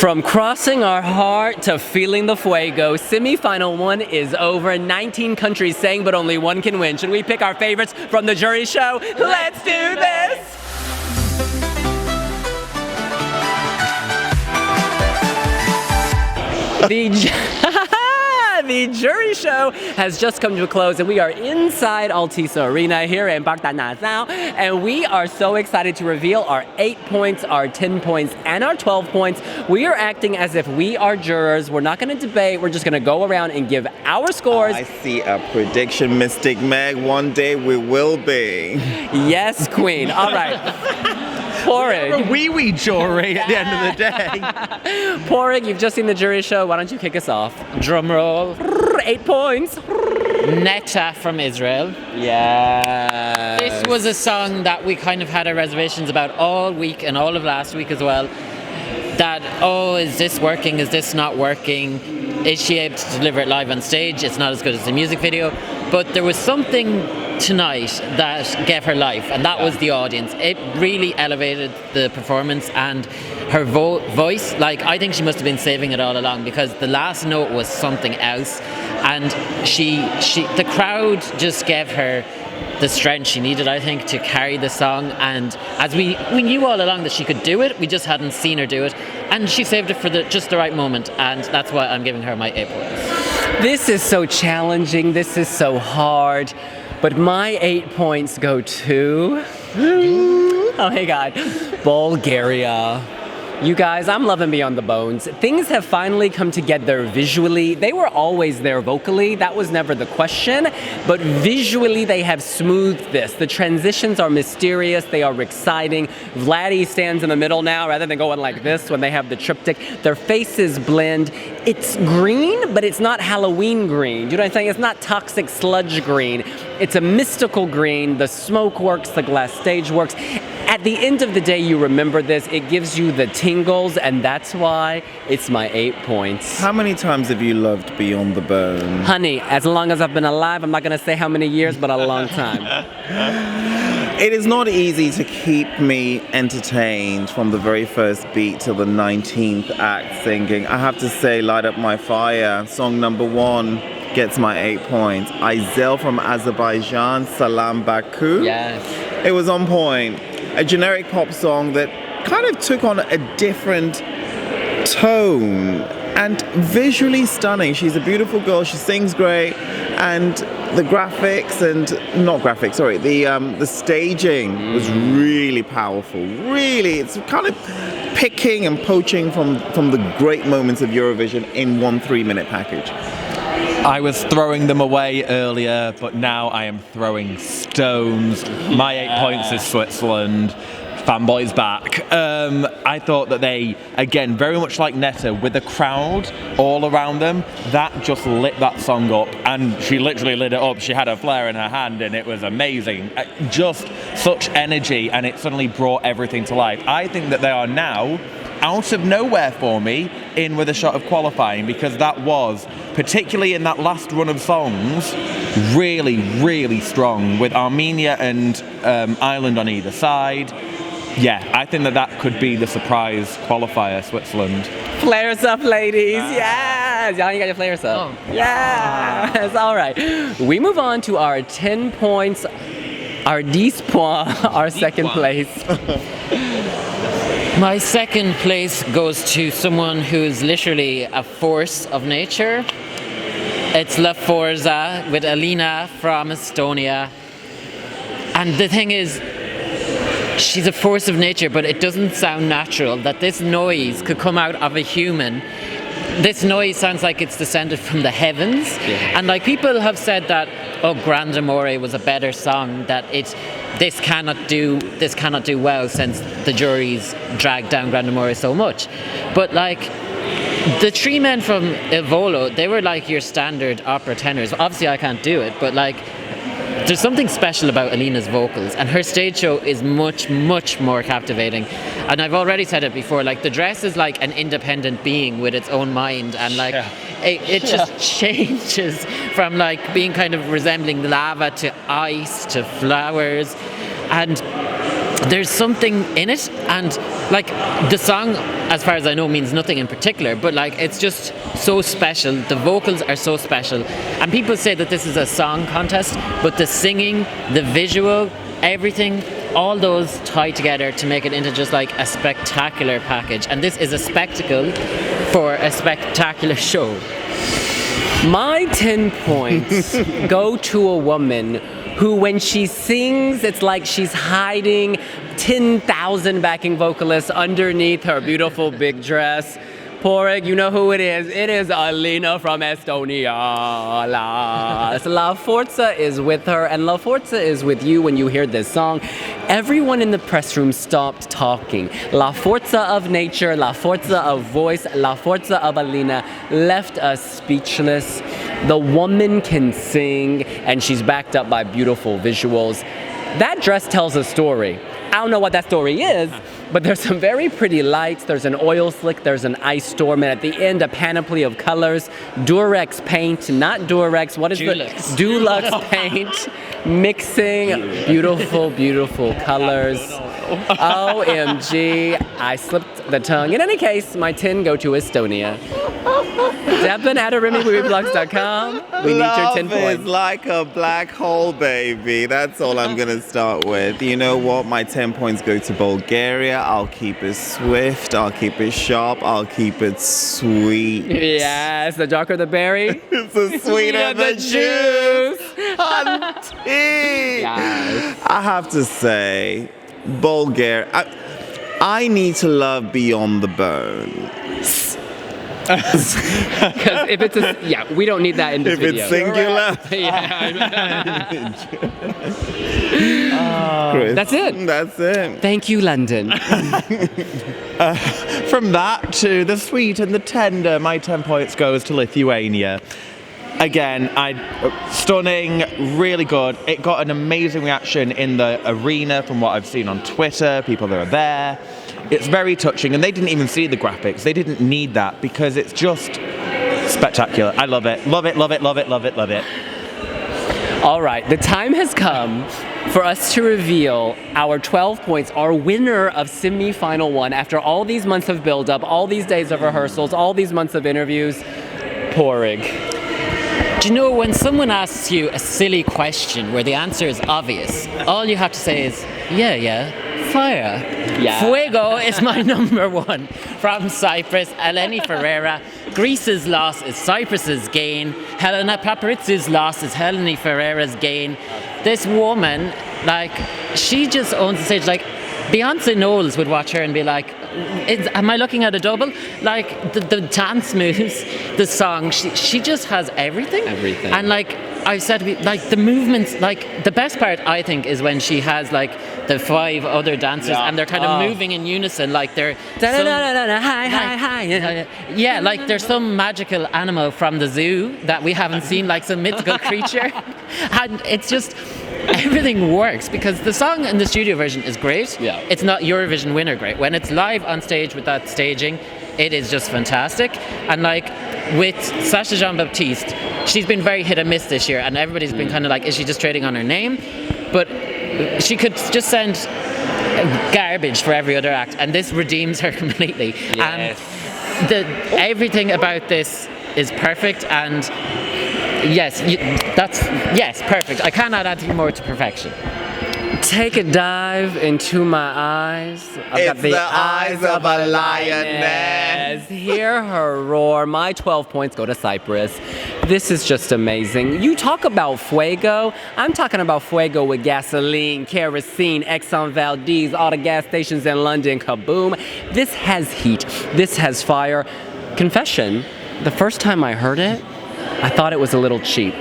From crossing our heart to feeling the fuego, semi-final 1 is over. 19 countries sang, but only one can win. Should we pick our favorites from the jury show? Let's do this! The jury show has just come to a close, and we are inside Altice Arena here in Parc d'Anasau, and we are so excited to reveal our 8 points, our 10 points, and our 12 points. We are acting as if we are jurors. We're not going to debate. We're just going to go around and give our scores. I see a prediction, Mystic Meg. One day we will be. Yes, Queen. All right. Porrig. Wee jury at the end of the day. Porrig, you've just seen the jury show. Why don't you kick us off? Drum roll. 8 points. Neta from Israel. Yeah. This was a song that we kind of had our reservations about all week and all of last week as well. That, is this working? Is this not working? Is she able to deliver it live on stage? It's not as good as the music video. But there was something tonight that gave her life, and that was the audience. It really elevated the performance and her voice. Like, I think she must have been saving it all along, because the last note was something else, and the crowd just gave her the strength she needed, I think, to carry the song. And as we knew all along that she could do it, we just hadn't seen her do it, and she saved it for just the right moment, and that's why I'm giving her my 8 points. This is so challenging. This is so hard. But my 8 points go to, oh my God, Bulgaria. You guys, I'm loving Beyond the Bones. Things have finally come together visually. They were always there vocally. That was never the question. But visually, they have smoothed this. The transitions are mysterious. They are exciting. Vladdy stands in the middle now rather than going like this when they have the triptych. Their faces blend. It's green, but it's not Halloween green. Do you know what I'm saying? It's not toxic sludge green. It's a mystical green. The smoke works. The glass stage works. At the end of the day, you remember this. It gives you the tingles, and that's why it's my 8 points. How many times have you loved Beyond the Bone? Honey, as long as I've been alive, I'm not going to say how many years, but a long time. It is not easy to keep me entertained from the very first beat till the 19th act singing. I have to say, Light Up My Fire, song number 1, gets my 8 points. Aizel from Azerbaijan, Salam Baku. Yes. It was on point. A generic pop song that kind of took on a different tone and visually stunning. She's a beautiful girl. She sings great, and the graphics the staging was really powerful. Really, it's kind of picking and poaching from the great moments of Eurovision in one 3-minute package. I was throwing them away earlier, but now I am throwing stones. My 8 points is Switzerland. Fanboys back. I thought that they, again, very much like Neta, with the crowd all around them, that just lit that song up, and she literally lit it up. She had a flare in her hand, and it was amazing. Just such energy, and it suddenly brought everything to life. I think that they are now out of nowhere for me in with a shot of qualifying, because that was, particularly in that last run of songs, really, really strong, with Armenia and Ireland on either side. Yeah, I think that could be the surprise qualifier, Switzerland. Flares up, ladies. Yes. Y'all, you got your flares up. Oh. Yes. All right. We move on to our 10 points, our 10 points, our second place. My second place goes to someone who's literally a force of nature. It's La Forza with Elena from Estonia. And the thing is, she's a force of nature, but it doesn't sound natural that this noise could come out of a human. This noise sounds like it's descended from the heavens. Yeah. And like, people have said that, Grand Amore was a better song, that this cannot do well since the jury's dragged down Grand Amore so much. But like, the 3 men from Il Volo, they were like your standard opera tenors. Obviously I can't do it, but like, there's something special about Elena's vocals, and her stage show is much, much more captivating. And I've already said it before, like, the dress is like an independent being with its own mind, and like, it just changes from like being kind of resembling lava to ice to flowers, and there's something in it. And like, the song as far as I know, means nothing in particular, but like it's just so special. The vocals are so special, and people say that this is a song contest, but the singing, the visual, everything, all those tie together to make it into just like a spectacular package. And this is a spectacle for a spectacular show. My 10 points go to a woman who, when she sings, it's like she's hiding 10,000 backing vocalists underneath her beautiful big dress. Porig, you know who it is. It is Elena from Estonia. La Forza is with her, and La Forza is with you when you hear this song. Everyone in the press room stopped talking. La Forza of nature, La Forza of voice, La Forza of Elena left us speechless. The woman can sing, and she's backed up by beautiful visuals. That dress tells a story. I don't know what that story is, but there's some very pretty lights. There's an oil slick, there's an ice storm, and at the end, a panoply of colors. Durex paint, not Durex. What is Dulux. the Dulux paint? Mixing beautiful, beautiful colors. OMG, I slipped the tongue. In any case, my 10 go to Estonia. Devin at wiwibloggs.com. We need your 10 Love points. is like a black hole, baby. That's all I'm going to start with. You know what? My 10 points go to Bulgaria. I'll keep it swift. I'll keep it sharp. I'll keep it sweet. Yes, the darker the berry. It's the sweeter the juice. Auntie. Yes. I have to say, Bulgaria. I need to love beyond the bone. Because if it's we don't need that in this If video. it's singular. Chris, That's it. That's it. Thank you, London. From that to the sweet and the tender, my 10 points goes to Lithuania. Again, stunning, really good. It got an amazing reaction in the arena from what I've seen on Twitter, people that are there. It's very touching, and they didn't even see the graphics. They didn't need that because it's just spectacular. I love it. Love it, love it, love it, love it, love it. All right, the time has come for us to reveal our 12 points, our winner of semi-final one. After all these months of build-up, all these days of rehearsals, all these months of interviews, Porig. Do you know when someone asks you a silly question where the answer is obvious, all you have to say is, yeah, fire. Yeah. Fuego is my number one. From Cyprus, Eleni Foureira. Greece's loss is Cyprus's gain. Helena Paparizou's loss is Eleni Foureira's gain. This woman, like, she just owns the stage. Like, Beyonce Knowles would watch her and be like, am I looking at a double? Like, the dance moves, the song, she just has everything. Everything. And like, I said to be like, the movements, like, the best part, I think, is when she has, like, the 5 other dancers and they're kind of moving in unison, like they're... Hi. Yeah, like there's some magical animal from the zoo that we haven't seen, like some mythical creature. And it's just... everything works because the song in the studio version is great. Yeah. It's not Eurovision winner great. When it's live on stage with that staging, it is just fantastic. And like with Sasha Jean-Baptiste, she's been very hit and miss this year, and everybody's been kind of like, is she just trading on her name? But she could just send garbage for every other act, and this redeems her completely. Yes. And everything about this is perfect, and yes, perfect. I can't add anything more to perfection. Take a dive into my eyes. I've got It's the eyes of a lioness. Hear her roar. My 12 points go to Cyprus. This is just amazing. You talk about fuego. I'm talking about fuego with gasoline, kerosene, Exxon Valdez, all the gas stations in London. Kaboom. This has heat. This has fire. Confession, the first time I heard it, I thought it was a little cheap.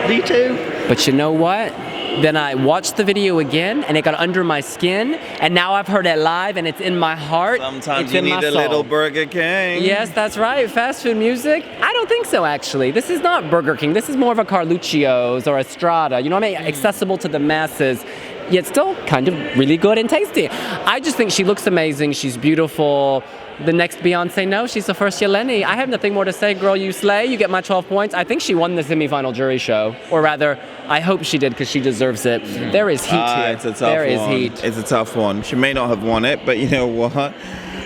Me too. But you know what? Then I watched the video again, and it got under my skin, and now I've heard it live, and it's in my heart. Sometimes it's you in need my a soul. little Burger King. Yes, that's right. Fast food music? I don't think so, actually. This is not Burger King. This is more of a Carluccio's or a Strada. You know what I mean? Accessible to the masses, yet still kind of really good and tasty. I just think she looks amazing. She's beautiful. The next Beyonce, no, she's the first Eleni. I have nothing more to say, girl. You slay. You get my 12 points. I think she won the semi-final jury show, or rather, I hope she did because she deserves it. There is heat here. It's a tough There is one. heat. It's a tough one. She may not have won it, but you know what?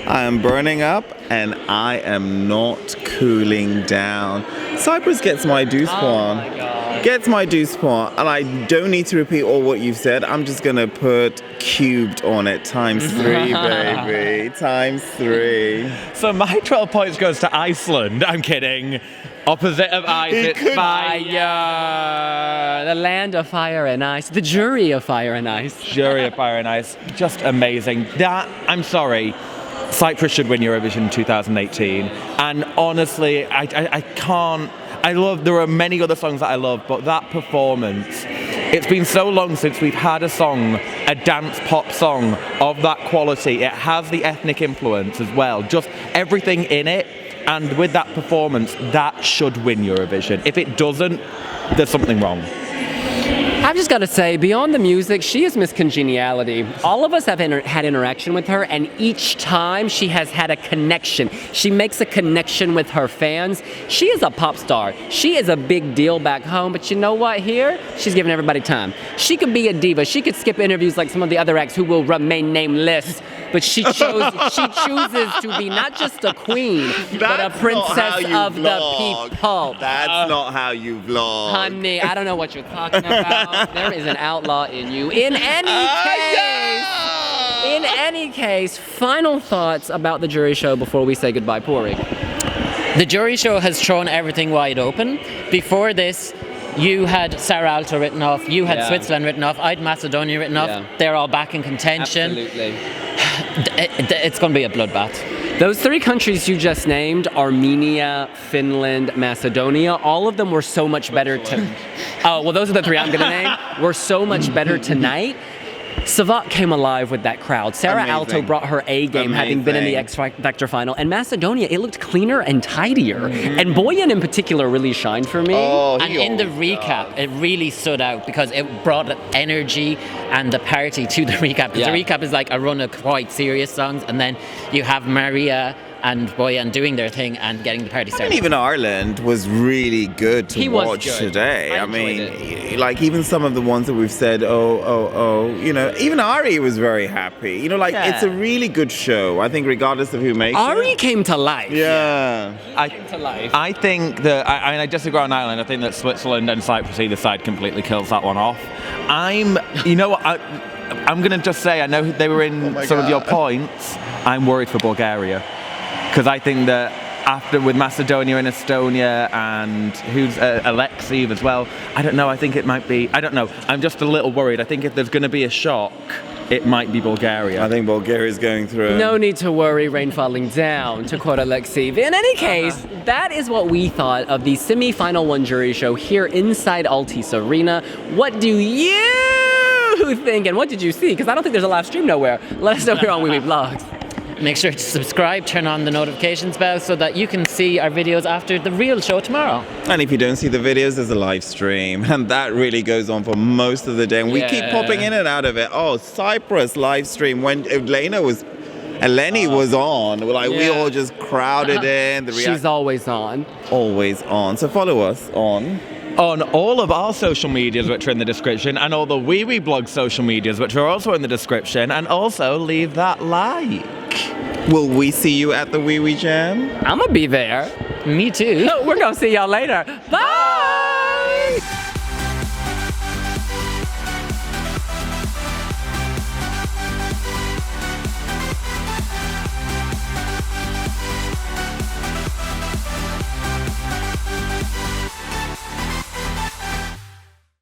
I am burning up and I am not cooling down. Cyprus gets my deuce point. my God. Gets my deuce point, and I don't need to repeat all what you've said. I'm just gonna put cubed on it times 3, baby. Times 3. So my 12 points goes to Iceland. I'm kidding. Opposite of ice, it's fire. The land of fire and ice. The jury of fire and ice. Jury of Fire and Ice. Just amazing. I'm sorry. Cyprus should win Eurovision 2018. And honestly, I can't. There are many other songs that I love, but that performance, it's been so long since we've had a song, a dance pop song of that quality. It has the ethnic influence as well. Just everything in it. And with that performance, that should win Eurovision. If it doesn't, there's something wrong. I've just got to say, beyond the music, she is Miss Congeniality. All of us have had interaction with her, and each time she has had a connection. She makes a connection with her fans. She is a pop star. She is a big deal back home, but you know what? Here, she's giving everybody time. She could be a diva. She could skip interviews like some of the other acts who will remain nameless. But she chooses to be not just a queen, but a princess of the people. That's not how you vlog. Honey, I don't know what you're talking about. There is an outlaw in you. In any case, final thoughts about the jury show before we say goodbye, Puri. The jury show has thrown everything wide open. Before this, you had Sarah Alto written off, you had Switzerland written off, I'd Macedonia written off. Yeah. They're all back in contention. Absolutely. It's going to be a bloodbath. Those 3 countries you just named, Armenia, Finland, Macedonia, all of them were so much better Oh, well, those are the 3 I'm going to name. Were so much better tonight. Savat came alive with that crowd. Sarah Alto brought her A game, having been in the X Factor final. And Macedonia, it looked cleaner and tidier. And Boyan in particular really shined for me. And in the recap, it really stood out because it brought energy and the party to the recap. Because the recap is like a run of quite serious songs, and then you have Maria and Boyan doing their thing and getting the party started. And even Ireland was really good to watch today. I mean, like even some of the ones that we've said, you know, even Ari was very happy. You know, like it's a really good show. I think regardless of who makes it. Ari came to life. Yeah. I think that, I disagree on Ireland. I think that Switzerland and Cyprus either side completely kills that one off. You know what, I'm going to just say, I know they were in some of your points. I'm worried for Bulgaria. Because I think that with Macedonia and Estonia and who's Alexei as well, I don't know, I think it might be, I don't know, I'm just a little worried. I think if there's going to be a shock, it might be Bulgaria. I think Bulgaria's going through. No need to worry, rain falling down, to quote Alexei. In any case, that is what we thought of the semi-final 1 jury show here inside Altice Arena. What do you think, and what did you see? Because I don't think there's a live stream nowhere. Let us know here on wiwibloggs. Make sure to subscribe, turn on the notifications bell so that you can see our videos after the real show tomorrow. And if you don't see the videos, there's a live stream. And that really goes on for most of the day. And we keep popping in and out of it. Oh, Cyprus live stream when Eleni was on. We all just crowded in. She's always on. Always on. So follow us on all of our social medias, which are in the description, and all the wiwibloggs social medias, which are also in the description, and also leave that like. Will we see you at the Wee Wee Jam? I'm gonna be there. Me too. We're gonna see y'all later. Bye!